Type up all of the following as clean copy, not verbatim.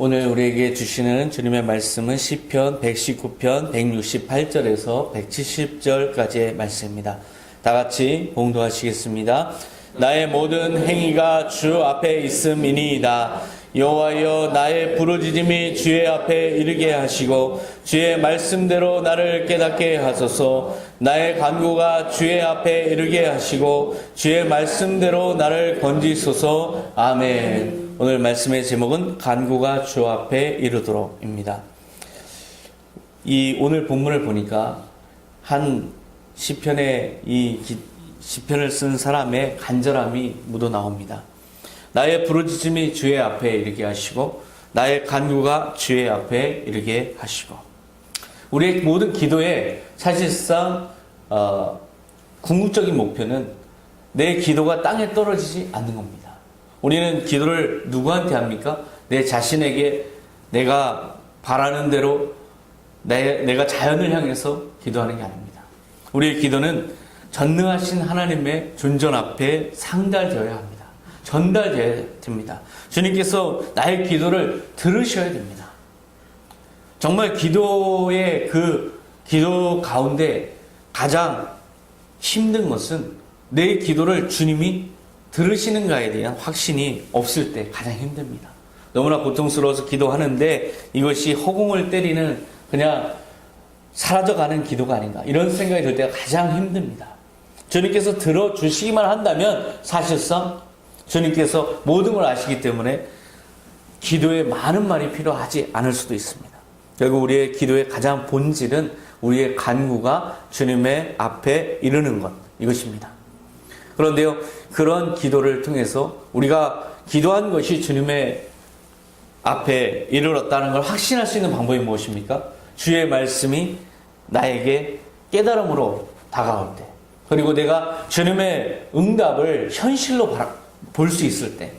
오늘 우리에게 주시는 주님의 말씀은 시편 119편 168절에서 170절까지의 말씀입니다. 다 같이 봉독하시겠습니다. 나의 모든 행위가 주 앞에 있음이니이다. 여호와여, 나의 부르짖음이 주의 앞에 이르게 하시고 주의 말씀대로 나를 깨닫게 하소서. 나의 간구가 주의 앞에 이르게 하시고 주의 말씀대로 나를 건지소서. 아멘. 오늘 말씀의 제목은 간구가 주 앞에 이르도록입니다. 이 오늘 본문을 보니까 한 시편의 시편을 쓴 사람의 간절함이 묻어 나옵니다. 나의 부르짖음이 주의 앞에 이르게 하시고 나의 간구가 주의 앞에 이르게 하시고. 우리의 모든 기도의 사실상 궁극적인 목표는 내 기도가 땅에 떨어지지 않는 겁니다. 우리는 기도를 누구한테 합니까? 내 자신에게 내가 바라는 대로 내가 자연을 향해서 기도하는 게 아닙니다. 우리의 기도는 전능하신 하나님의 존전 앞에 상달되어야 합니다. 전달되어야 됩니다. 주님께서 나의 기도를 들으셔야 됩니다. 정말 기도의 기도 가운데 가장 힘든 것은 내 기도를 주님이 들으시는가에 대한 확신이 없을 때 가장 힘듭니다. 너무나 고통스러워서 기도하는데 이것이 허공을 때리는 그냥 사라져가는 기도가 아닌가, 이런 생각이 들 때가 가장 힘듭니다. 주님께서 들어주시기만 한다면 사실상 주님께서 모든 걸 아시기 때문에 기도에 많은 말이 필요하지 않을 수도 있습니다. 결국 우리의 기도의 가장 본질은 우리의 간구가 주님의 앞에 이르는 것, 이것입니다. 그런데요, 그런 기도를 통해서 우리가 기도한 것이 주님의 앞에 이르렀다는 걸 확신할 수 있는 방법이 무엇입니까? 주의 말씀이 나에게 깨달음으로 다가올 때, 그리고 내가 주님의 응답을 현실로 볼 수 있을 때,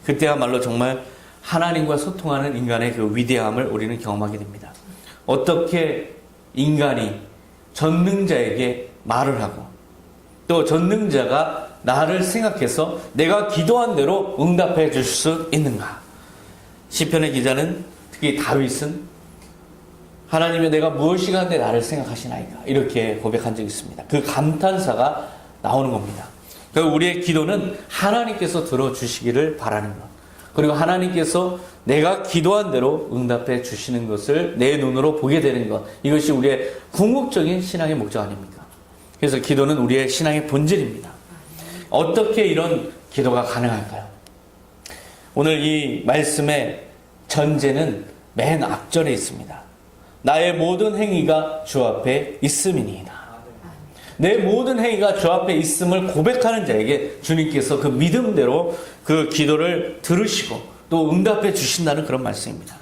그때야말로 정말 하나님과 소통하는 인간의 그 위대함을 우리는 경험하게 됩니다. 어떻게 인간이 전능자에게 말을 하고 또 전능자가 나를 생각해서 내가 기도한 대로 응답해 줄 수 있는가? 시편의 기자는, 특히 다윗은 하나님의 내가 무엇이 간데 나를 생각하시나이까, 이렇게 고백한 적이 있습니다. 그 감탄사가 나오는 겁니다. 그리고 우리의 기도는 하나님께서 들어주시기를 바라는 것, 그리고 하나님께서 내가 기도한 대로 응답해 주시는 것을 내 눈으로 보게 되는 것, 이것이 우리의 궁극적인 신앙의 목적 아닙니까? 그래서 기도는 우리의 신앙의 본질입니다. 어떻게 이런 기도가 가능할까요? 오늘 이 말씀의 전제는 맨 앞절에 있습니다. 나의 모든 행위가 주 앞에 있음이니이다. 내 모든 행위가 주 앞에 있음을 고백하는 자에게 주님께서 그 믿음대로 그 기도를 들으시고 또 응답해 주신다는 그런 말씀입니다.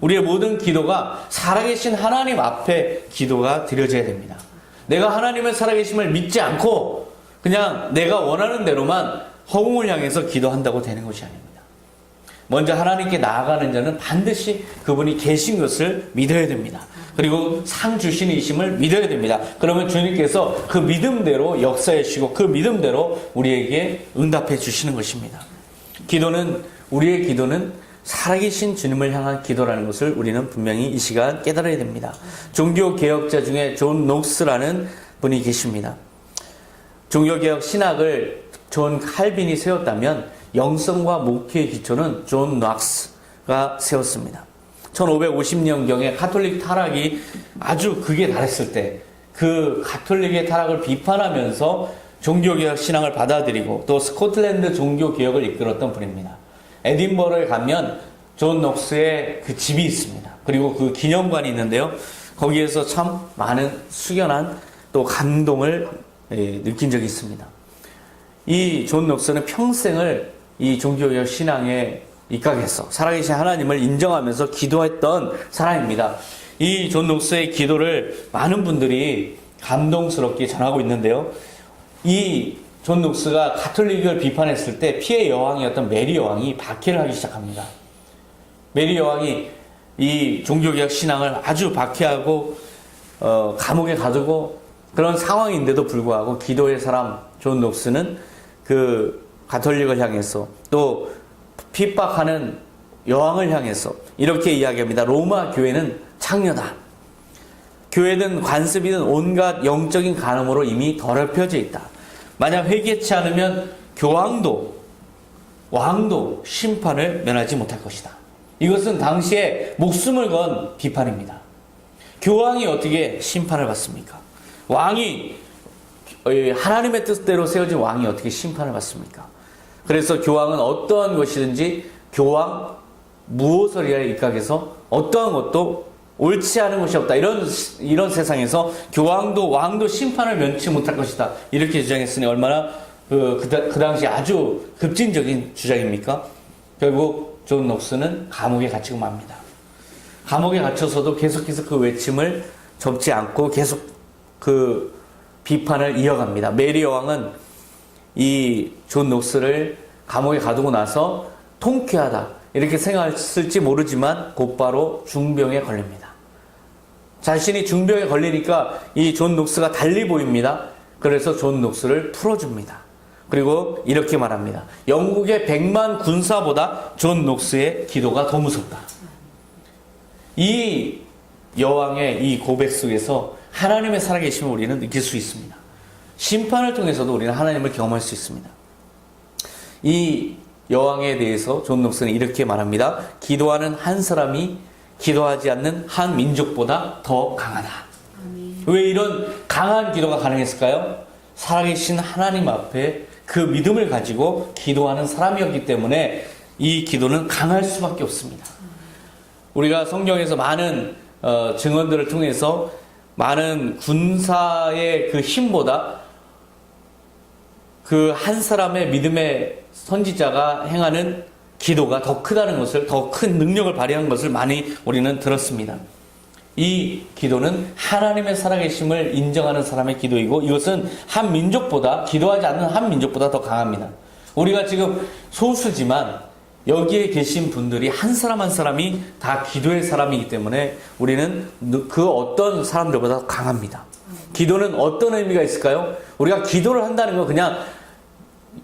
우리의 모든 기도가 살아계신 하나님 앞에 기도가 드려져야 됩니다. 내가 하나님의 살아계심을 믿지 않고 그냥 내가 원하는 대로만 허공을 향해서 기도한다고 되는 것이 아닙니다. 먼저 하나님께 나아가는 자는 반드시 그분이 계신 것을 믿어야 됩니다. 그리고 상 주신이심을 믿어야 됩니다. 그러면 주님께서 그 믿음대로 역사해 주시고 그 믿음대로 우리에게 응답해 주시는 것입니다. 우리의 기도는 살아계신 주님을 향한 기도라는 것을 우리는 분명히 이 시간 깨달아야 됩니다. 종교개혁자 중에 존 녹스라는 분이 계십니다. 종교개혁 신학을 존 칼빈이 세웠다면 영성과 목회의 기초는 존 녹스가 세웠습니다. 1550년경에 가톨릭 타락이 아주 극에 달했을 때 그 가톨릭의 타락을 비판하면서 종교개혁 신앙을 받아들이고 또 스코틀랜드 종교개혁을 이끌었던 분입니다. 에딘버러에 가면 존 녹스의 그 집이 있습니다. 그리고 그 기념관이 있는데요, 거기에서 참 많은 숙연한 또 감동을 느낀 적이 있습니다. 이 존 녹스는 평생을 이 종교개혁 신앙에 입각해서 살아계신 하나님을 인정하면서 기도했던 사람입니다. 이 존 녹스의 기도를 많은 분들이 감동스럽게 전하고 있는데요, 이 존 녹스가 가톨릭을 비판했을 때 피해 여왕이었던 메리 여왕이 박해를 하기 시작합니다. 메리 여왕이 이 종교개혁 신앙을 아주 박해하고 감옥에 가두고 그런 상황인데도 불구하고 기도의 사람 존 녹스는 그 가톨릭을 향해서 또 핍박하는 여왕을 향해서 이렇게 이야기합니다. 로마 교회는 창녀다. 교회든 관습이든 온갖 영적인 간음으로 이미 더럽혀져 있다. 만약 회개치 않으면 교황도 왕도 심판을 면하지 못할 것이다. 이것은 당시에 목숨을 건 비판입니다. 교황이 어떻게 심판을 받습니까? 왕이 하나님의 뜻대로 세워진 왕이 어떻게 심판을 받습니까? 그래서 교황은 어떠한 것이든지 교황 무오설이라 입각해서 어떠한 것도 옳지 않은 것이 없다. 이런 세상에서 교황도 왕도 심판을 면치 못할 것이다. 이렇게 주장했으니 얼마나 그 당시 아주 급진적인 주장입니까? 결국 존 녹스는 감옥에 갇히고 맙니다. 감옥에 갇혀서도 계속해서 그 외침을 접지 않고 계속 그 비판을 이어갑니다. 메리 여왕은 이 존 녹스를 감옥에 가두고 나서 통쾌하다 이렇게 생각했을지 모르지만 곧바로 중병에 걸립니다. 자신이 중병에 걸리니까 이 존 녹스가 달리 보입니다. 그래서 존 녹스를 풀어줍니다. 그리고 이렇게 말합니다. 영국의 100만 군사보다 존 녹스의 기도가 더 무섭다. 이 여왕의 이 고백 속에서 하나님의 살아계심을 우리는 느낄 수 있습니다. 심판을 통해서도 우리는 하나님을 경험할 수 있습니다. 이 여왕에 대해서 존 녹스는 이렇게 말합니다. 기도하는 한 사람이 기도하지 않는 한 민족보다 더 강하다. 왜 이런 강한 기도가 가능했을까요? 살아계신 하나님 앞에 그 믿음을 가지고 기도하는 사람이었기 때문에 이 기도는 강할 수밖에 없습니다. 우리가 성경에서 많은 증언들을 통해서 많은 군사의 그 힘보다 그 한 사람의 믿음의 선지자가 행하는 기도가 더 크다는 것을, 더 큰 능력을 발휘한 것을 많이 우리는 들었습니다. 이 기도는 하나님의 살아계심을 인정하는 사람의 기도이고 이것은 한 민족보다, 기도하지 않는 한 민족보다 더 강합니다. 우리가 지금 소수지만 여기에 계신 분들이 한 사람 한 사람이 다 기도의 사람이기 때문에 우리는 그 어떤 사람들보다 강합니다. 기도는 어떤 의미가 있을까요? 우리가 기도를 한다는 건 그냥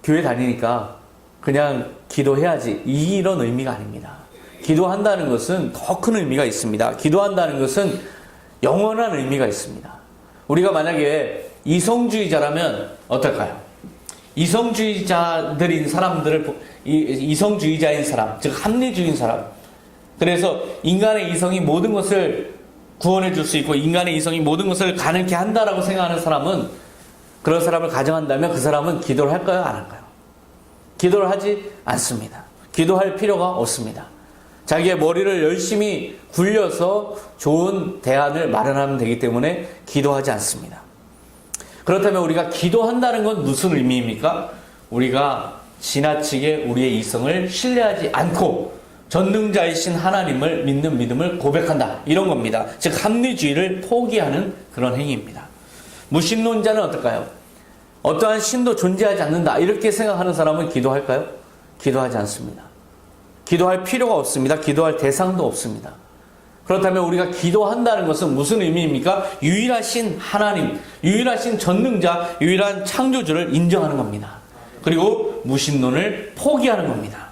교회 다니니까 그냥 기도해야지 이런 의미가 아닙니다. 기도한다는 것은 더 큰 의미가 있습니다. 기도한다는 것은 영원한 의미가 있습니다. 우리가 만약에 이성주의자라면 어떨까요? 이성주의자들인 사람들을, 이성주의자인 사람, 즉 합리주의인 사람. 그래서 인간의 이성이 모든 것을 구원해 줄 수 있고 인간의 이성이 모든 것을 가능케 한다라고 생각하는 사람은, 그런 사람을 가정한다면 그 사람은 기도를 할까요? 안 할까요? 기도를 하지 않습니다. 기도할 필요가 없습니다. 자기의 머리를 열심히 굴려서 좋은 대안을 마련하면 되기 때문에 기도하지 않습니다. 그렇다면 우리가 기도한다는 건 무슨 의미입니까? 우리가 지나치게 우리의 이성을 신뢰하지 않고 전능자이신 하나님을 믿는 믿음을 고백한다. 이런 겁니다. 즉 합리주의를 포기하는 그런 행위입니다. 무신론자는 어떨까요? 어떠한 신도 존재하지 않는다. 이렇게 생각하는 사람은 기도할까요? 기도하지 않습니다. 기도할 필요가 없습니다. 기도할 대상도 없습니다. 그렇다면 우리가 기도한다는 것은 무슨 의미입니까? 유일하신 하나님, 유일하신 전능자, 유일한 창조주를 인정하는 겁니다. 그리고 무신론을 포기하는 겁니다.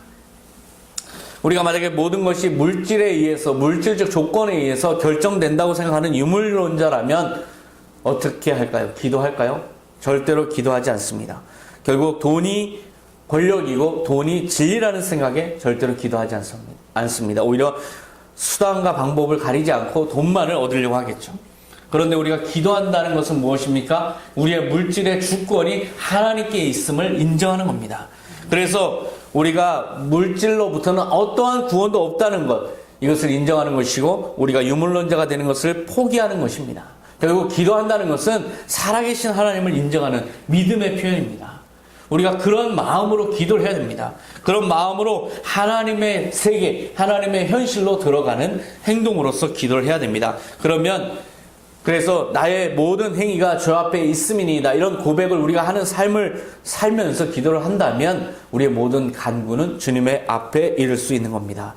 우리가 만약에 모든 것이 물질에 의해서, 물질적 조건에 의해서 결정된다고 생각하는 유물론자라면 어떻게 할까요? 기도할까요? 절대로 기도하지 않습니다. 결국 돈이 권력이고 돈이 진리라는 생각에 절대로 기도하지 않습니다. 오히려 수단과 방법을 가리지 않고 돈만을 얻으려고 하겠죠. 그런데 우리가 기도한다는 것은 무엇입니까? 우리의 물질의 주권이 하나님께 있음을 인정하는 겁니다. 그래서 우리가 물질로부터는 어떠한 구원도 없다는 것, 이것을 인정하는 것이고 우리가 유물론자가 되는 것을 포기하는 것입니다. 결국 기도한다는 것은 살아계신 하나님을 인정하는 믿음의 표현입니다. 우리가 그런 마음으로 기도를 해야 됩니다. 그런 마음으로 하나님의 세계, 하나님의 현실로 들어가는 행동으로서 기도를 해야 됩니다. 그래서 나의 모든 행위가 주 앞에 있음이니이다. 이런 고백을 우리가 하는 삶을 살면서 기도를 한다면 우리의 모든 간구는 주님의 앞에 이를 수 있는 겁니다.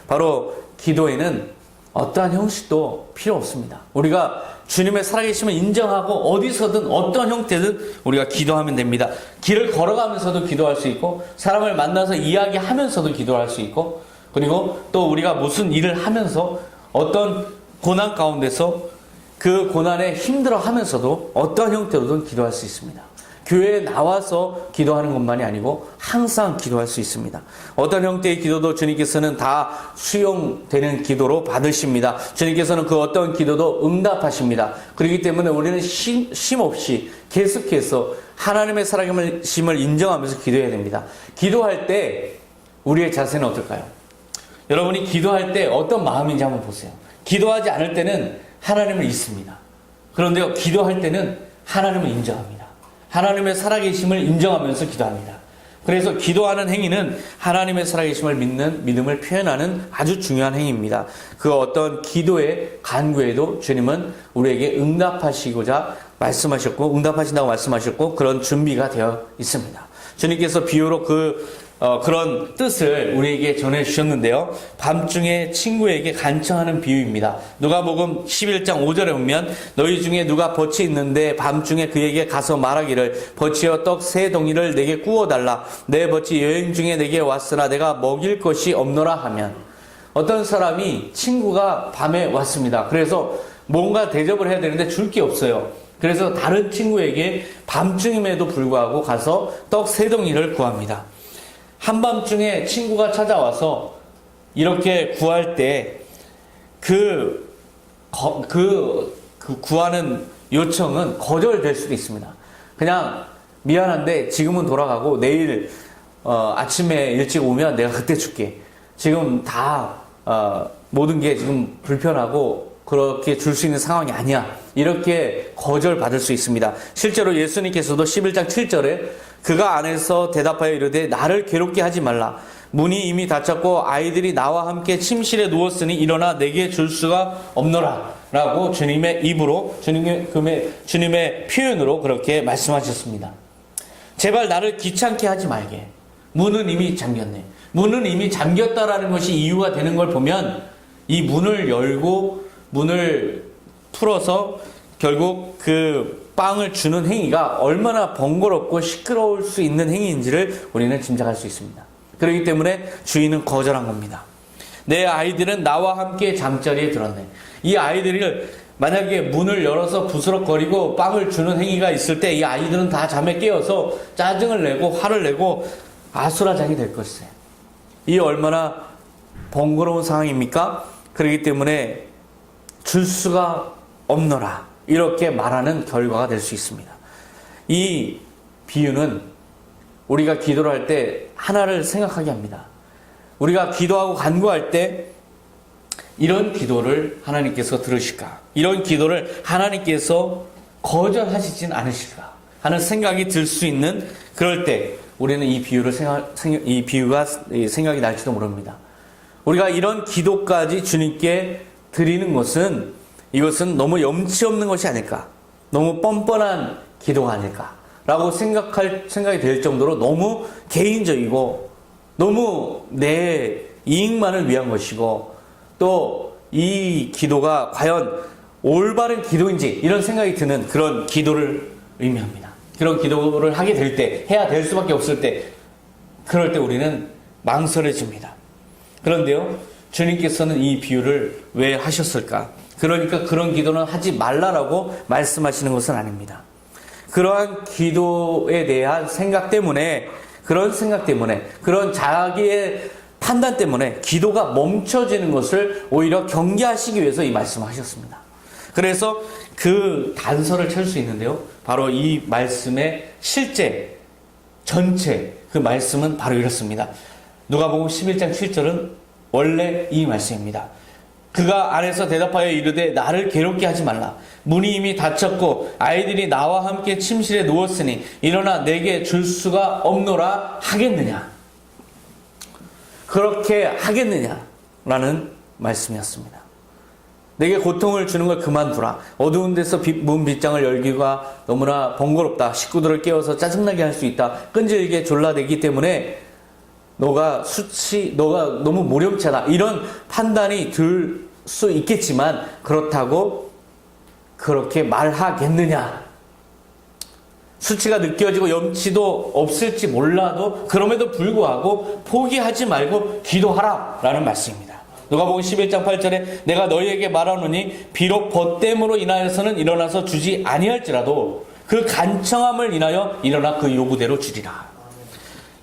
바로 기도에는 어떠한 형식도 필요 없습니다. 우리가 주님의 살아계심을 인정하고 어디서든 어떤 형태든 우리가 기도하면 됩니다. 길을 걸어가면서도 기도할 수 있고 사람을 만나서 이야기하면서도 기도할 수 있고 그리고 또 우리가 무슨 일을 하면서 어떤 고난 가운데서 그 고난에 힘들어 하면서도 어떠한 형태로든 기도할 수 있습니다. 교회에 나와서 기도하는 것만이 아니고 항상 기도할 수 있습니다. 어떤 형태의 기도도 주님께서는 다 수용되는 기도로 받으십니다. 주님께서는 그 어떤 기도도 응답하십니다. 그렇기 때문에 우리는 쉼없이 계속해서 하나님의 살아계심을 인정하면서 기도해야 됩니다. 기도할 때 우리의 자세는 어떨까요? 여러분이 기도할 때 어떤 마음인지 한번 보세요. 기도하지 않을 때는 하나님을 잊습니다. 그런데요, 기도할 때는 하나님을 인정합니다. 하나님의 살아계심을 인정하면서 기도합니다. 그래서 기도하는 행위는 하나님의 살아계심을 믿는 믿음을 표현하는 아주 중요한 행위입니다. 그 어떤 기도의 간구에도 주님은 우리에게 응답하시고자 말씀하셨고, 응답하신다고 말씀하셨고, 그런 준비가 되어 있습니다. 주님께서 비유로 그런 뜻을 우리에게 전해주셨는데요. 밤중에 친구에게 간청하는 비유입니다. 누가복음 11장 5절에 보면 너희 중에 누가 덫이 있는데 밤중에 그에게 가서 말하기를 덫이여 떡 3덩이를 내게 구워달라. 내 덫이 여행 중에 내게 왔으나 내가 먹일 것이 없노라 하면, 어떤 사람이 친구가 밤에 왔습니다. 그래서 뭔가 대접을 해야 되는데 줄 게 없어요. 그래서 다른 친구에게 밤중임에도 불구하고 가서 떡 3덩이를 구합니다. 한밤중에 친구가 찾아와서 이렇게 구할 때 구하는 요청은 거절될 수도 있습니다. 그냥 미안한데 지금은 돌아가고 내일 아침에 일찍 오면 내가 그때 줄게. 지금 다 모든 게 지금 불편하고 그렇게 줄 수 있는 상황이 아니야. 이렇게 거절받을 수 있습니다. 실제로 예수님께서도 11장 7절에 그가 안에서 대답하여 이르되 나를 괴롭게 하지 말라. 문이 이미 닫혔고 아이들이 나와 함께 침실에 누웠으니 일어나 내게 줄 수가 없노라. 라고 주님의 입으로, 주님의 표현으로 그렇게 말씀하셨습니다. 제발 나를 귀찮게 하지 말게. 문은 이미 잠겼네. 문은 이미 잠겼다라는 것이 이유가 되는 걸 보면 이 문을 열고 문을 풀어서 결국 그 빵을 주는 행위가 얼마나 번거롭고 시끄러울 수 있는 행위인지를 우리는 짐작할 수 있습니다. 그렇기 때문에 주인은 거절한 겁니다. 내 아이들은 나와 함께 잠자리에 들었네. 이 아이들을 만약에 문을 열어서 부스럭거리고 빵을 주는 행위가 있을 때 이 아이들은 다 잠에 깨어서 짜증을 내고 화를 내고 아수라장이 될 것이에요. 이 얼마나 번거로운 상황입니까? 그렇기 때문에 줄 수가 없노라. 이렇게 말하는 결과가 될 수 있습니다. 이 비유는 우리가 기도를 할 때 하나를 생각하게 합니다. 우리가 기도하고 간구할 때 이런 기도를 하나님께서 들으실까? 이런 기도를 하나님께서 거절하시진 않으실까? 하는 생각이 들 수 있는, 그럴 때 우리는 이 비유가 생각이 날지도 모릅니다. 우리가 이런 기도까지 주님께 드리는 것은, 이것은 너무 염치 없는 것이 아닐까, 너무 뻔뻔한 기도가 아닐까라고 생각이 될 정도로 너무 개인적이고 너무 내 이익만을 위한 것이고, 또 이 기도가 과연 올바른 기도인지 이런 생각이 드는 그런 기도를 의미합니다. 그런 기도를 하게 될 때, 해야 될 수밖에 없을 때, 그럴 때 우리는 망설여집니다. 그런데요, 주님께서는 이 비유를 왜 하셨을까? 그러니까 그런 기도는 하지 말라라고 말씀하시는 것은 아닙니다. 그러한 기도에 대한 생각 때문에, 그런 자기의 판단 때문에 기도가 멈춰지는 것을 오히려 경계하시기 위해서 이 말씀을 하셨습니다. 그래서 그 단서를 찾을 수 있는데요, 바로 이 말씀의 실제 전체 그 말씀은 바로 이렇습니다. 누가복음 11장 7절은 원래 이 말씀입니다. 그가 안에서 대답하여 이르되 나를 괴롭게 하지 말라. 문이 이미 닫혔고 아이들이 나와 함께 침실에 누웠으니 일어나 내게 줄 수가 없노라 하겠느냐. 그렇게 하겠느냐라는 말씀이었습니다. 내게 고통을 주는 걸 그만두라. 어두운 데서 문 빗장을 열기가 너무나 번거롭다. 식구들을 깨워서 짜증나게 할 수 있다. 끈질기게 졸라대기 때문에 너가 너무 모렴치하다. 이런 판단이 들 수 있겠지만, 그렇다고 그렇게 말하겠느냐? 수치가 느껴지고 염치도 없을지 몰라도 그럼에도 불구하고 포기하지 말고 기도하라 라는 말씀입니다. 누가복음 11장 8절에 내가 너희에게 말하노니 비록 벗됨으로 인하여서는 일어나서 주지 아니할지라도 그 간청함을 인하여 일어나 그 요구대로 주리라.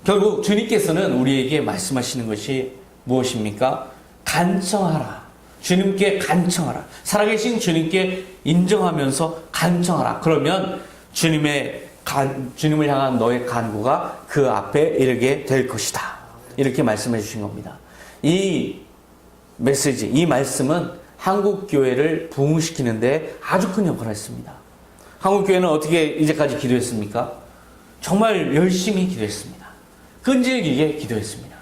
결국 주님께서는 우리에게 말씀하시는 것이 무엇입니까? 간청하라. 주님께 간청하라. 살아계신 주님께 인정하면서 간청하라. 그러면 주님을 향한 너의 간구가 그 앞에 이르게 될 것이다. 이렇게 말씀해 주신 겁니다. 이 메시지, 이 말씀은 한국교회를 부흥시키는데 아주 큰 역할을 했습니다. 한국교회는 어떻게 이제까지 기도했습니까? 정말 열심히 기도했습니다. 끈질기게 기도했습니다.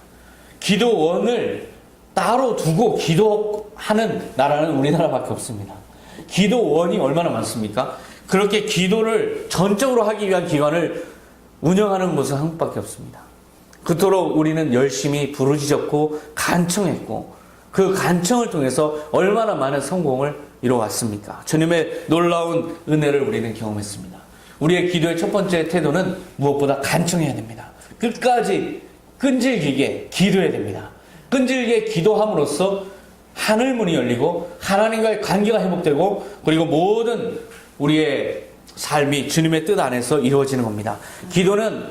기도원을 따로 두고 기도하는 나라는 우리나라밖에 없습니다. 기도원이 얼마나 많습니까? 그렇게 기도를 전적으로 하기 위한 기관을 운영하는 곳은 한국밖에 없습니다. 그토록 우리는 열심히 부르짖었고 간청했고 그 간청을 통해서 얼마나 많은 성공을 이뤄왔습니까? 주님의 놀라운 은혜를 우리는 경험했습니다. 우리의 기도의 첫 번째 태도는 무엇보다 간청해야 됩니다. 끝까지 끈질기게 기도해야 됩니다. 끈질기게 기도함으로써 하늘문이 열리고 하나님과의 관계가 회복되고 그리고 모든 우리의 삶이 주님의 뜻 안에서 이루어지는 겁니다. 기도는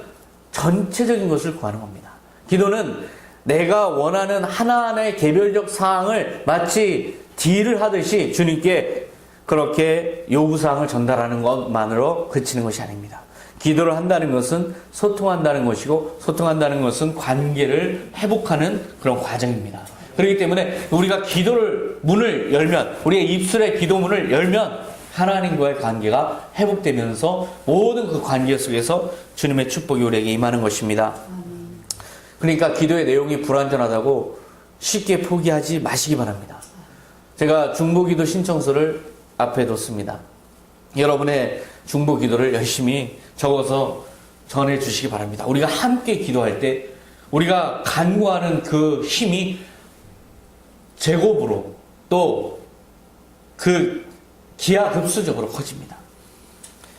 전체적인 것을 구하는 겁니다. 기도는 내가 원하는 하나하나의 개별적 사항을 마치 딜을 하듯이 주님께 그렇게 요구사항을 전달하는 것만으로 그치는 것이 아닙니다. 기도를 한다는 것은 소통한다는 것이고 소통한다는 것은 관계를 회복하는 그런 과정입니다. 그렇기 때문에 우리가 기도를 문을 열면 우리의 입술의 기도 문을 열면 하나님과의 관계가 회복되면서 모든 그 관계 속에서 주님의 축복이 우리에게 임하는 것입니다. 그러니까 기도의 내용이 불완전하다고 쉽게 포기하지 마시기 바랍니다. 제가 중보기도 신청서를 앞에 뒀습니다. 여러분의 중보기도를 열심히 적어서 전해주시기 바랍니다. 우리가 함께 기도할 때 우리가 간구하는 그 힘이 제곱으로 또 그 기하급수적으로 커집니다.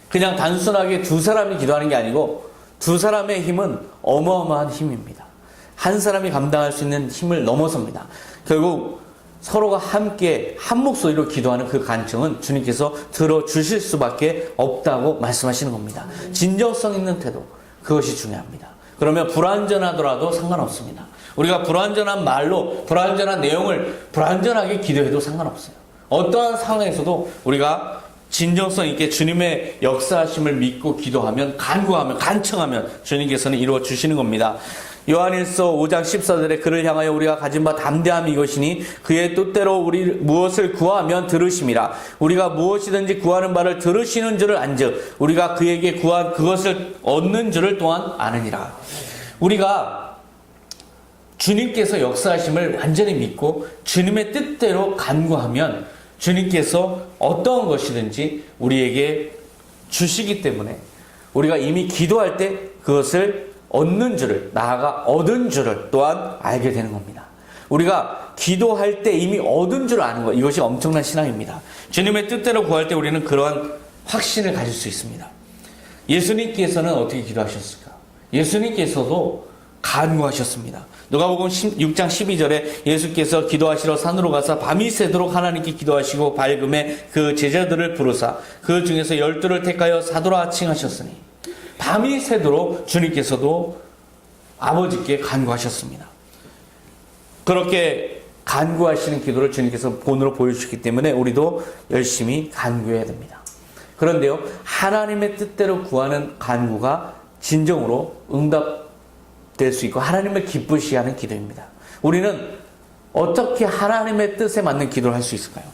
그냥 단순하게 두 사람이 기도하는 게 아니고 두 사람의 힘은 어마어마한 힘입니다. 한 사람이 감당할 수 있는 힘을 넘어섭니다. 결국 서로가 함께 한 목소리로 기도하는 그 간청은 주님께서 들어주실 수밖에 없다고 말씀하시는 겁니다. 진정성 있는 태도, 그것이 중요합니다. 그러면 불완전하더라도 상관없습니다. 우리가 불완전한 말로 불완전한 내용을 불완전하게 기도해도 상관없어요. 어떠한 상황에서도 우리가 진정성 있게 주님의 역사하심을 믿고 기도하면 간구하면 간청하면 주님께서는 이루어 주시는 겁니다. 요한일서 5장 14절에 그를 향하여 우리가 가진 바 담대함이 이것이니 그의 뜻대로 우리 무엇을 구하면 들으심이라. 우리가 무엇이든지 구하는 바를 들으시는 줄을 안즉 우리가 그에게 구한 그것을 얻는 줄을 또한 아느니라. 우리가 주님께서 역사하심을 완전히 믿고 주님의 뜻대로 간구하면 주님께서 어떤 것이든지 우리에게 주시기 때문에 우리가 이미 기도할 때 그것을 얻는 줄을, 나아가 얻은 줄을 또한 알게 되는 겁니다. 우리가 기도할 때 이미 얻은 줄 아는 것, 이것이 엄청난 신앙입니다. 주님의 뜻대로 구할 때 우리는 그러한 확신을 가질 수 있습니다. 예수님께서는 어떻게 기도하셨을까? 예수님께서도 간구하셨습니다. 누가복음 6장 12절에 예수께서 기도하시러 산으로 가서 밤이 새도록 하나님께 기도하시고 밝음에 그 제자들을 부르사 그 중에서 12를 택하여 사도라 칭하셨으니 밤이 새도록 주님께서도 아버지께 간구하셨습니다. 그렇게 간구하시는 기도를 주님께서 본으로 보여주셨기 때문에 우리도 열심히 간구해야 됩니다. 그런데요, 하나님의 뜻대로 구하는 간구가 진정으로 응답될 수 있고 하나님을 기쁘시게 하는 기도입니다. 우리는 어떻게 하나님의 뜻에 맞는 기도를 할 수 있을까요?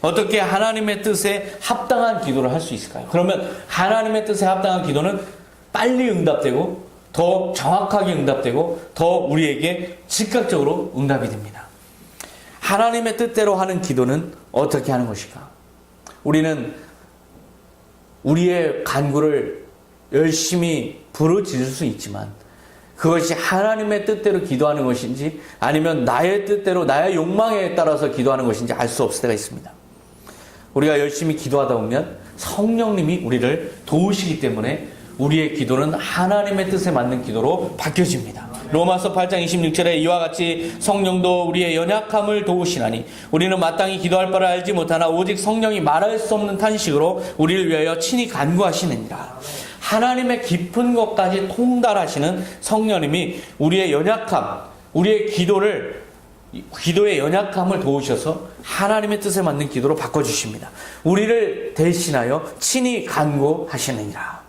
어떻게 하나님의 뜻에 합당한 기도를 할 수 있을까요? 그러면 하나님의 뜻에 합당한 기도는 빨리 응답되고 더 정확하게 응답되고 더 우리에게 즉각적으로 응답이 됩니다. 하나님의 뜻대로 하는 기도는 어떻게 하는 것일까? 우리는 우리의 간구를 열심히 부르짖을 수 있지만 그것이 하나님의 뜻대로 기도하는 것인지 아니면 나의 뜻대로 나의 욕망에 따라서 기도하는 것인지 알 수 없을 때가 있습니다. 우리가 열심히 기도하다 보면 성령님이 우리를 도우시기 때문에 우리의 기도는 하나님의 뜻에 맞는 기도로 바뀌어집니다. 로마서 8장 26절에 이와 같이 성령도 우리의 연약함을 도우시나니 우리는 마땅히 기도할 바를 알지 못하나 오직 성령이 말할 수 없는 탄식으로 우리를 위하여 친히 간구하시느니라. 하나님의 깊은 것까지 통달하시는 성령님이 우리의 연약함, 우리의 기도의 연약함을 도우셔서 하나님의 뜻에 맞는 기도로 바꿔주십니다. 우리를 대신하여 친히 간구하시느니라.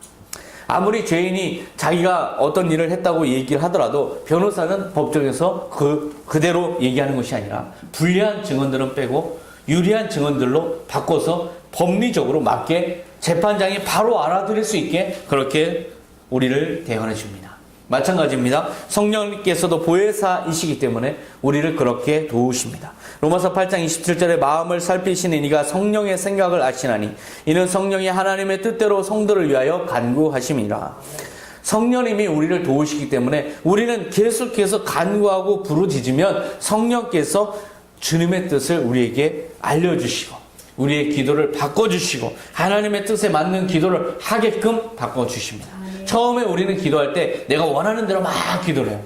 아무리 죄인이 자기가 어떤 일을 했다고 얘기를 하더라도 변호사는 법정에서 그대로 얘기하는 것이 아니라 불리한 증언들은 빼고 유리한 증언들로 바꿔서 법리적으로 맞게 재판장이 바로 알아들을 수 있게 그렇게 우리를 대언해 줍니다. 마찬가지입니다. 성령님께서도 보혜사이시기 때문에 우리를 그렇게 도우십니다. 로마서 8장 27절에 마음을 살피시는 이가 성령의 생각을 아시나니 이는 성령이 하나님의 뜻대로 성도를 위하여 간구하심이라. 성령님이 우리를 도우시기 때문에 우리는 계속해서 간구하고 부르짖으면 성령께서 주님의 뜻을 우리에게 알려주시고 우리의 기도를 바꿔주시고 하나님의 뜻에 맞는 기도를 하게끔 바꿔주십니다. 처음에 우리는 기도할 때 내가 원하는 대로 막 기도를 해요.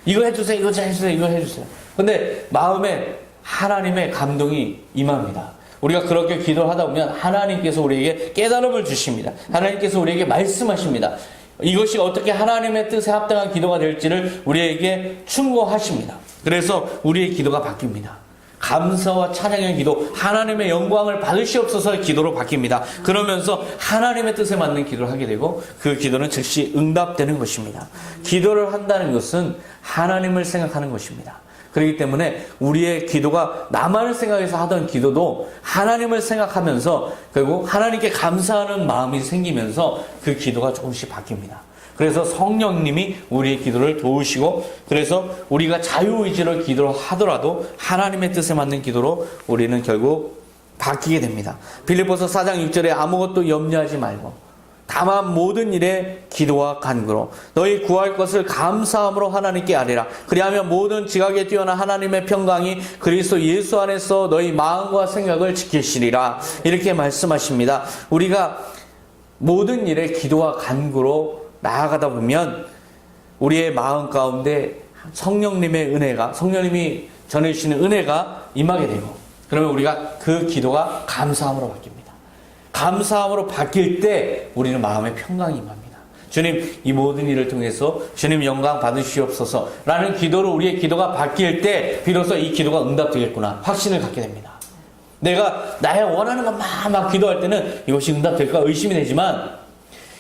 이거 해주세요, 이거 해주세요, 이거 해주세요. 근데 마음에 하나님의 감동이 임합니다. 우리가 그렇게 기도를 하다 보면 하나님께서 우리에게 깨달음을 주십니다. 하나님께서 우리에게 말씀하십니다. 이것이 어떻게 하나님의 뜻에 합당한 기도가 될지를 우리에게 충고하십니다. 그래서 우리의 기도가 바뀝니다. 감사와 찬양의 기도, 하나님의 영광을 받으시옵소서의 기도로 바뀝니다. 그러면서 하나님의 뜻에 맞는 기도를 하게 되고 그 기도는 즉시 응답되는 것입니다. 기도를 한다는 것은 하나님을 생각하는 것입니다. 그렇기 때문에 우리의 기도가 나만을 생각해서 하던 기도도 하나님을 생각하면서 결국 하나님께 감사하는 마음이 생기면서 그 기도가 조금씩 바뀝니다. 그래서 성령님이 우리의 기도를 도우시고 그래서 우리가 자유의지로 기도를 하더라도 하나님의 뜻에 맞는 기도로 우리는 결국 바뀌게 됩니다. 빌립보서 4장 6절에 아무것도 염려하지 말고 다만 모든 일에 기도와 간구로 너희 구할 것을 감사함으로 하나님께 아뢰라. 그리하면 모든 지각에 뛰어난 하나님의 평강이 그리스도 예수 안에서 너희 마음과 생각을 지키시리라. 이렇게 말씀하십니다. 우리가 모든 일에 기도와 간구로 나아가다 보면 우리의 마음 가운데 성령님의 은혜가, 성령님이 전해주시는 은혜가 임하게 되고 그러면 우리가 그 기도가 감사함으로 바뀝니다. 감사함으로 바뀔 때 우리는 마음의 평강이 임합니다. 주님, 이 모든 일을 통해서 주님 영광 받으시옵소서 라는 기도로 우리의 기도가 바뀔 때 비로소 이 기도가 응답되겠구나 확신을 갖게 됩니다. 내가 나의 원하는 것만 막 기도할 때는 이것이 응답될까 의심이 되지만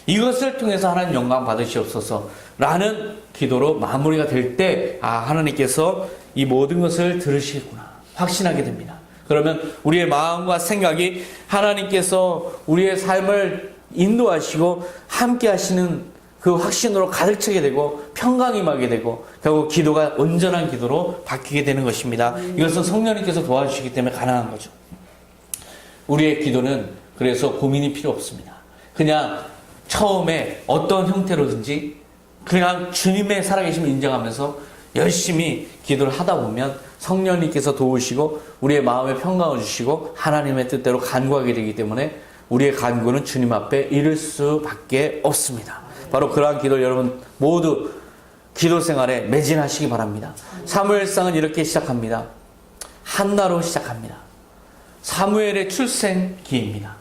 이것을 통해서 하나님 영광 받으시옵소서 라는 기도로 마무리가 될 때 하나님께서 이 모든 것을 들으시겠구나 확신하게 됩니다. 그러면 우리의 마음과 생각이 하나님께서 우리의 삶을 인도하시고 함께 하시는 그 확신으로 가득 차게 되고 평강이 임하게 되고 결국 기도가 온전한 기도로 바뀌게 되는 것입니다. 이것은 성령님께서 도와주시기 때문에 가능한 거죠. 우리의 기도는 그래서 고민이 필요 없습니다. 그냥 처음에 어떤 형태로든지 그냥 주님의 살아계심을 인정하면서 열심히 기도를 하다 보면 성령님께서 도우시고 우리의 마음에 평강을 주시고 하나님의 뜻대로 간구하게 되기 때문에 우리의 간구는 주님 앞에 이를 수밖에 없습니다. 바로 그러한 기도를 여러분 모두 기도 생활에 매진하시기 바랍니다. 사무엘상은 이렇게 시작합니다. 한나로 시작합니다. 사무엘의 출생기입니다.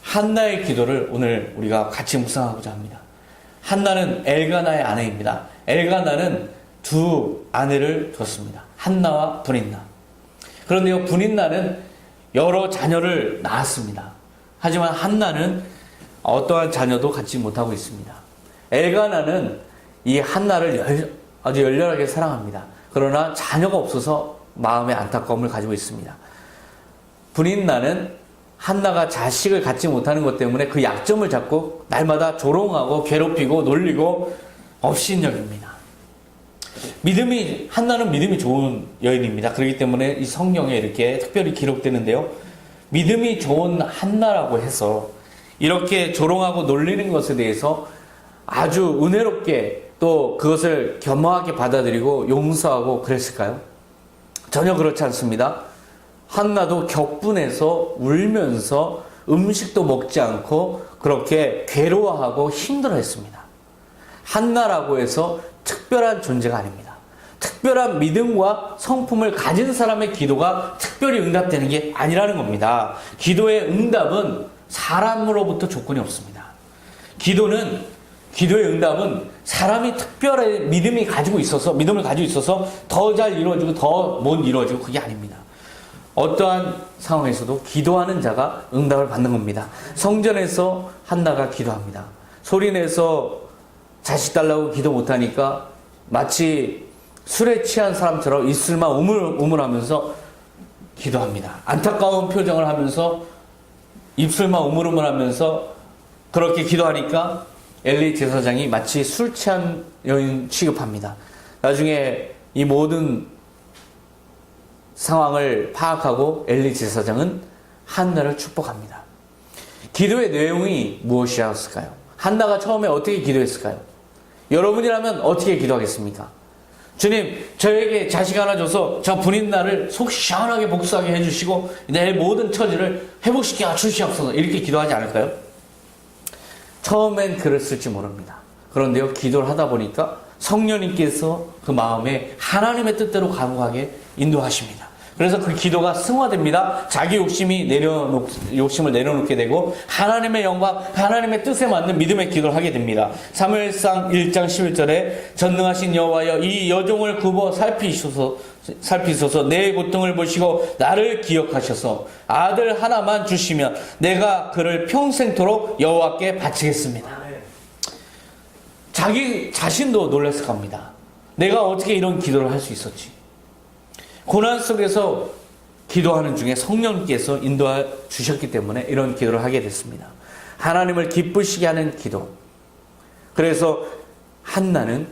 한나의 기도를 오늘 우리가 같이 묵상하고자 합니다. 한나는 엘가나의 아내입니다. 엘가나는 두 아내를 뒀습니다. 한나와 브닌나. 그런데요, 브닌나는 여러 자녀를 낳았습니다. 하지만 한나는 어떠한 자녀도 갖지 못하고 있습니다. 엘가나는 이 한나를 아주 열렬하게 사랑합니다. 그러나 자녀가 없어서 마음의 안타까움을 가지고 있습니다. 브닌나는 한나가 자식을 갖지 못하는 것 때문에 그 약점을 잡고 날마다 조롱하고 괴롭히고 놀리고 업신여깁니다. 한나는 믿음이 좋은 여인입니다. 그렇기 때문에 이 성경에 이렇게 특별히 기록되는데요. 믿음이 좋은 한나라고 해서 이렇게 조롱하고 놀리는 것에 대해서 아주 은혜롭게 또 그것을 겸허하게 받아들이고 용서하고 그랬을까요? 전혀 그렇지 않습니다. 한나도 격분해서 울면서 음식도 먹지 않고 그렇게 괴로워하고 힘들어했습니다. 한나라고 해서 특별한 존재가 아닙니다. 특별한 믿음과 성품을 가진 사람의 기도가 특별히 응답되는 게 아니라는 겁니다. 기도의 응답은 사람으로부터 조건이 없습니다. 기도의 응답은 사람이 특별한 믿음을 가지고 있어서 더 잘 이루어지고 더 못 이루어지고 그게 아닙니다. 어떠한 상황에서도 기도하는 자가 응답을 받는 겁니다. 성전에서 한나가 기도합니다. 소리내서 자식 달라고 기도 못하니까 마치 술에 취한 사람처럼 입술만 우물우물하면서 기도합니다. 안타까운 표정을 하면서 입술만 우물우물하면서 그렇게 기도하니까 엘리 제사장이 마치 술 취한 여인 취급합니다. 나중에 이 모든 상황을 파악하고 엘리 제사장은 한나를 축복합니다. 기도의 내용이 무엇이었을까요? 한나가 처음에 어떻게 기도했을까요? 여러분이라면 어떻게 기도하겠습니까? 주님, 저에게 자식 하나 줘서 저 분인날을 속 시원하게 복수하게 해주시고 내 모든 처지를 회복시켜 주시옵소서, 이렇게 기도하지 않을까요? 처음엔 그랬을지 모릅니다. 그런데요, 기도를 하다 보니까 성령님께서 그 마음에 하나님의 뜻대로 간구하게 인도하십니다. 그래서 그 기도가 승화됩니다. 자기 욕심을 내려놓게 되고 하나님의 영광, 하나님의 뜻에 맞는 믿음의 기도를 하게 됩니다. 사무엘상 1장 11절에 전능하신 여호와여, 이 여종을 굽어 살피소서 내 고통을 보시고 나를 기억하셔서 아들 하나만 주시면 내가 그를 평생토록 여호와께 바치겠습니다. 자기 자신도 놀랐을 겁니다. 내가 어떻게 이런 기도를 할 수 있었지? 고난 속에서 기도하는 중에 성령님께서 인도해 주셨기 때문에 이런 기도를 하게 됐습니다. 하나님을 기쁘시게 하는 기도. 그래서 한나는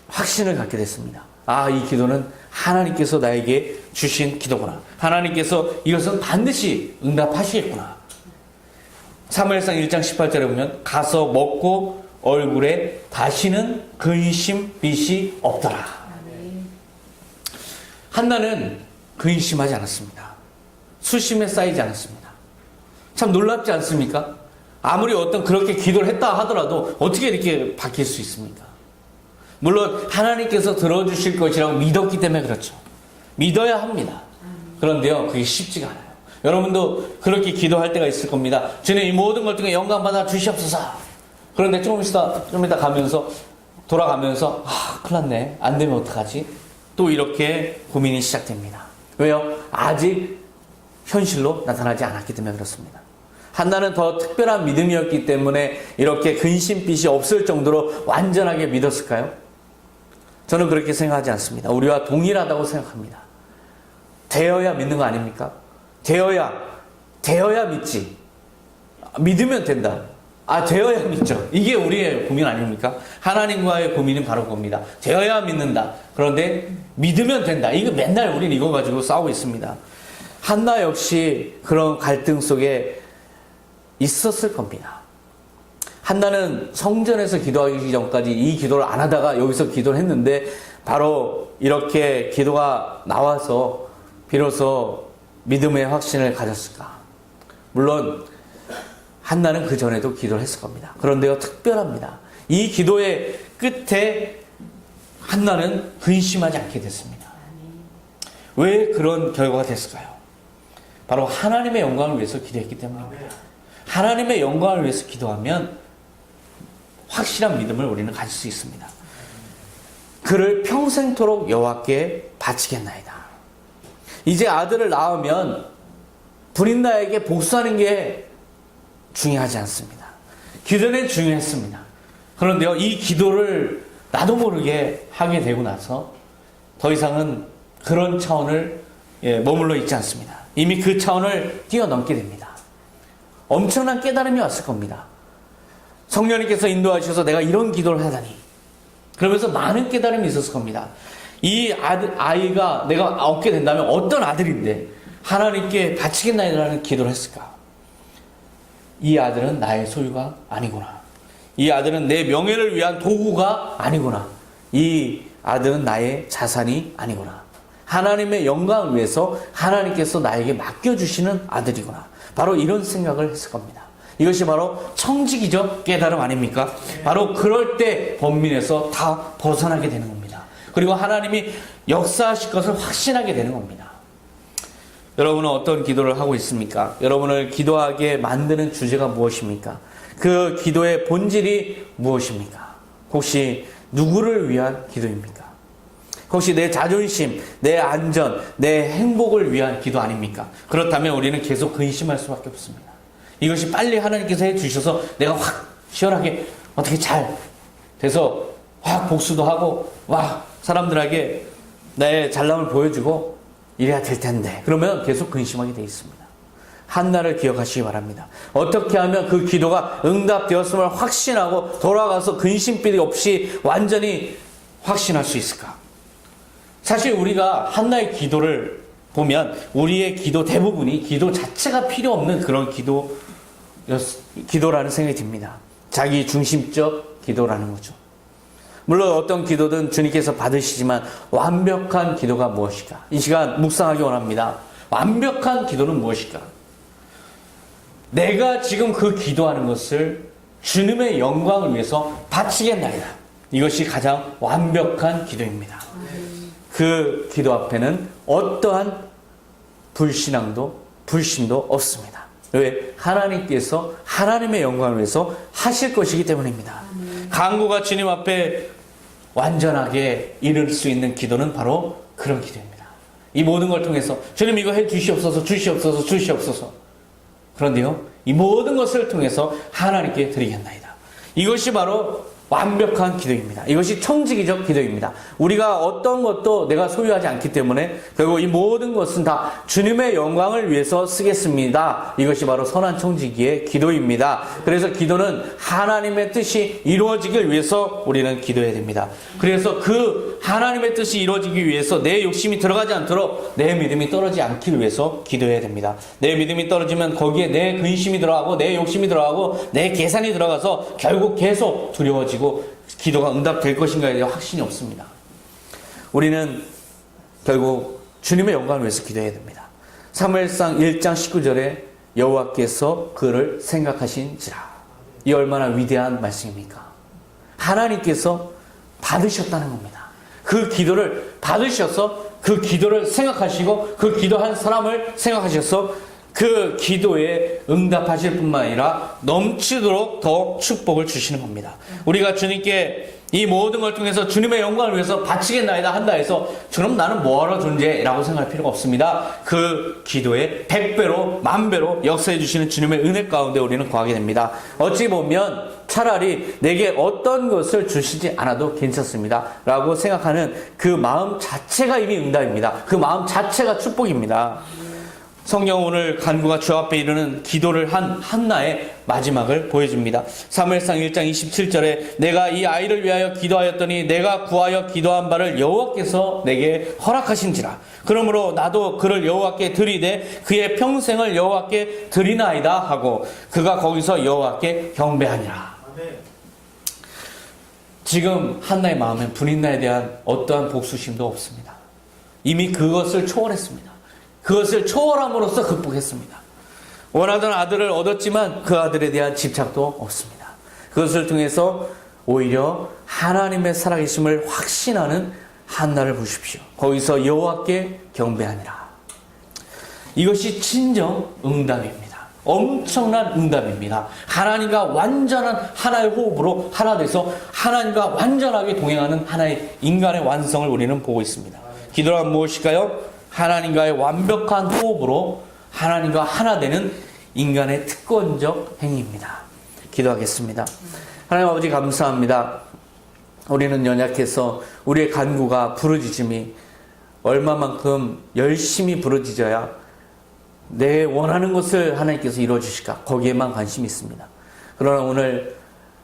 확신을 갖게 됐습니다. 아, 이 기도는 하나님께서 나에게 주신 기도구나. 하나님께서 이것은 반드시 응답하시겠구나. 사무엘상 1장 18절에 보면 가서 먹고 얼굴에 다시는 근심 빛이 없더라. 한나는 근심하지 않았습니다. 수심에 쌓이지 않았습니다. 참 놀랍지 않습니까? 아무리 어떤 그렇게 기도를 했다 하더라도 어떻게 이렇게 바뀔 수 있습니까? 물론 하나님께서 들어주실 것이라고 믿었기 때문에 그렇죠. 믿어야 합니다. 그런데요, 그게 쉽지가 않아요. 여러분도 그렇게 기도할 때가 있을 겁니다. 주님, 이 모든 것 중에 영광 받아 주시옵소서. 그런데 좀 이따 돌아가면서 큰일 났네. 안 되면 어떡하지? 또 이렇게 고민이 시작됩니다. 왜요? 아직 현실로 나타나지 않았기 때문에 그렇습니다. 한나는 더 특별한 믿음이었기 때문에 이렇게 근심빛이 없을 정도로 완전하게 믿었을까요? 저는 그렇게 생각하지 않습니다. 우리와 동일하다고 생각합니다. 되어야 믿는 거 아닙니까? 되어야 믿지. 믿으면 된다. 되어야 믿죠. 이게 우리의 고민 아닙니까? 하나님과의 고민은 바로 그겁니다. 되어야 믿는다. 그런데 믿으면 된다. 이거 맨날 우리는 이거 가지고 싸우고 있습니다. 한나 역시 그런 갈등 속에 있었을 겁니다. 한나는 성전에서 기도하기 전까지 이 기도를 안 하다가 여기서 기도를 했는데 바로 이렇게 기도가 나와서 비로소 믿음의 확신을 가졌을까? 물론 한나는 그 전에도 기도를 했을 겁니다. 그런데요, 특별합니다. 이 기도의 끝에 한나는 근심하지 않게 됐습니다. 왜 그런 결과가 됐을까요? 바로 하나님의 영광을 위해서 기도했기 때문입니다. 하나님의 영광을 위해서 기도하면 확실한 믿음을 우리는 가질 수 있습니다. 그를 평생토록 여호와께 바치겠나이다. 이제 아들을 낳으면 불인나에게 복수하는 게 중요하지 않습니다. 기도는 중요했습니다. 그런데요, 이 기도를 나도 모르게 하게 되고 나서 더 이상은 그런 차원을 머물러 있지 않습니다. 이미 그 차원을 뛰어넘게 됩니다. 엄청난 깨달음이 왔을 겁니다. 성령님께서 인도하셔서 내가 이런 기도를 하다니. 그러면서 많은 깨달음이 있었을 겁니다. 이 아이가 내가 얻게 된다면 어떤 아들인데 하나님께 바치겠나이라는 기도를 했을까? 이 아들은 나의 소유가 아니구나. 이 아들은 내 명예를 위한 도구가 아니구나. 이 아들은 나의 자산이 아니구나. 하나님의 영광을 위해서 하나님께서 나에게 맡겨주시는 아들이구나. 바로 이런 생각을 했을 겁니다. 이것이 바로 청지기적 깨달음 아닙니까? 바로 그럴 때 범민에서 다 벗어나게 되는 겁니다. 그리고 하나님이 역사하실 것을 확신하게 되는 겁니다. 여러분은 어떤 기도를 하고 있습니까? 여러분을 기도하게 만드는 주제가 무엇입니까? 그 기도의 본질이 무엇입니까? 혹시 누구를 위한 기도입니까? 혹시 내 자존심, 내 안전, 내 행복을 위한 기도 아닙니까? 그렇다면 우리는 계속 근심할 수밖에 없습니다. 이것이 빨리 하나님께서 해주셔서 내가 확 시원하게 어떻게 잘 돼서 확 복수도 하고 사람들에게 나의 잘남을 보여주고 이래야 될 텐데, 그러면 계속 근심하게 되어 있습니다. 한나를 기억하시기 바랍니다. 어떻게 하면 그 기도가 응답되었음을 확신하고 돌아가서 근심병 없이 완전히 확신할 수 있을까? 사실 우리가 한나의 기도를 보면 우리의 기도 대부분이 기도 자체가 필요 없는 그런 기도라는 생각이 듭니다. 자기 중심적 기도라는 거죠. 물론 어떤 기도든 주님께서 받으시지만 완벽한 기도가 무엇일까? 이 시간 묵상하기 원합니다. 완벽한 기도는 무엇일까? 내가 지금 그 기도하는 것을 주님의 영광을 위해서 바치겠나이다. 이것이 가장 완벽한 기도입니다. 그 기도 앞에는 어떠한 불신도 없습니다. 왜? 하나님께서 하나님의 영광을 위해서 하실 것이기 때문입니다. 간구가 주님 앞에 완전하게 이룰 수 있는 기도는 바로 그런 기도입니다. 이 모든 걸 통해서 주님 이거 해 주시옵소서, 주시옵소서, 주시옵소서. 그런데요, 이 모든 것을 통해서 하나님께 드리겠나이다. 이것이 바로 완벽한 기도입니다. 이것이 청지기적 기도입니다. 우리가 어떤 것도 내가 소유하지 않기 때문에 결국 이 모든 것은 다 주님의 영광을 위해서 쓰겠습니다. 이것이 바로 선한 청지기의 기도입니다. 그래서 기도는 하나님의 뜻이 이루어지길 위해서 우리는 기도해야 됩니다. 그래서 그 하나님의 뜻이 이루어지기 위해서 내 욕심이 들어가지 않도록 내 믿음이 떨어지지 않기 위해서 기도해야 됩니다. 내 믿음이 떨어지면 거기에 내 근심이 들어가고 내 욕심이 들어가고 내 계산이 들어가서 결국 계속 두려워지고 기도가 응답될 것인가에 대한 확신이 없습니다. 우리는 결국 주님의 영광을 위해서 기도해야 됩니다. 사무엘상 1장 19절에 여호와께서 그를 생각하신지라. 이 얼마나 위대한 말씀입니까? 하나님께서 받으셨다는 겁니다. 그 기도를 받으셔서 그 기도를 생각하시고 그 기도한 사람을 생각하셔서 그 기도에 응답하실 뿐만 아니라 넘치도록 더 축복을 주시는 겁니다. 우리가 주님께 이 모든 걸 통해서 주님의 영광을 위해서 바치겠나이다 한다 해서 그럼 나는 뭐하러 존재라고 생각할 필요가 없습니다. 그 기도에 100배로 만배로 역사해 주시는 주님의 은혜 가운데 우리는 거하게 됩니다. 어찌 보면 차라리 내게 어떤 것을 주시지 않아도 괜찮습니다 라고 생각하는 그 마음 자체가 이미 응답입니다. 그 마음 자체가 축복입니다. 성경 오늘 간구가 주 앞에 이르는 기도를 한 한나의 마지막을 보여줍니다. 사무엘상 1장 27절에 내가 이 아이를 위하여 기도하였더니 내가 구하여 기도한 바를 여호와께서 내게 허락하신지라. 그러므로 나도 그를 여호와께 드리되 그의 평생을 여호와께 드리나이다 하고 그가 거기서 여호와께 경배하니라. 지금 한나의 마음엔 분인나에 대한 어떠한 복수심도 없습니다. 이미 그것을 초월했습니다. 그것을 초월함으로써 극복했습니다. 원하던 아들을 얻었지만 그 아들에 대한 집착도 없습니다. 그것을 통해서 오히려 하나님의 살아계심을 확신하는 한나를 보십시오. 거기서 여호와께 경배하니라. 이것이 진정 응답입니다. 엄청난 응답입니다. 하나님과 완전한 하나의 호흡으로 하나 돼서 하나님과 완전하게 동행하는 하나의 인간의 완성을 우리는 보고 있습니다. 기도란 무엇일까요? 하나님과의 완벽한 호흡으로 하나님과 하나 되는 인간의 특권적 행위입니다. 기도하겠습니다. 하나님 아버지 감사합니다. 우리는 연약해서 우리의 간구가 부르짖음이 얼마만큼 열심히 부르짖어야 내 원하는 것을 하나님께서 이루어주실까 거기에만 관심이 있습니다. 그러나 오늘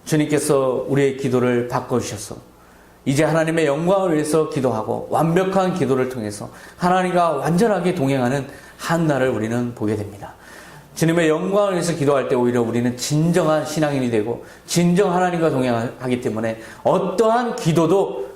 주님께서 우리의 기도를 바꿔주셔서 이제 하나님의 영광을 위해서 기도하고 완벽한 기도를 통해서 하나님과 완전하게 동행하는 한나를 우리는 보게 됩니다. 주님의 영광을 위해서 기도할 때 오히려 우리는 진정한 신앙인이 되고 진정 하나님과 동행하기 때문에 어떠한 기도도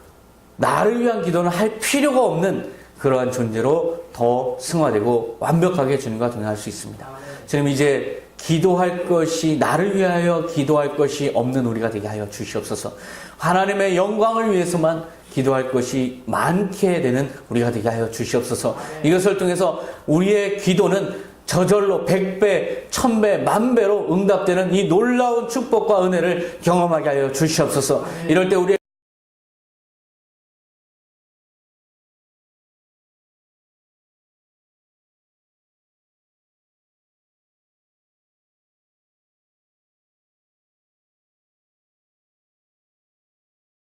나를 위한 기도는 할 필요가 없는 그러한 존재로 더 승화되고 완벽하게 주님과 동행할 수 있습니다. 주님 이제 기도할 것이 나를 위하여 기도할 것이 없는 우리가 되게 하여 주시옵소서. 하나님의 영광을 위해서만 기도할 것이 많게 되는 우리가 되게 하여 주시옵소서. 이것을 통해서 우리의 기도는 저절로 100배, 1000배, 10,000배로 응답되는 이 놀라운 축복과 은혜를 경험하게 하여 주시옵소서. 이럴 때 우리의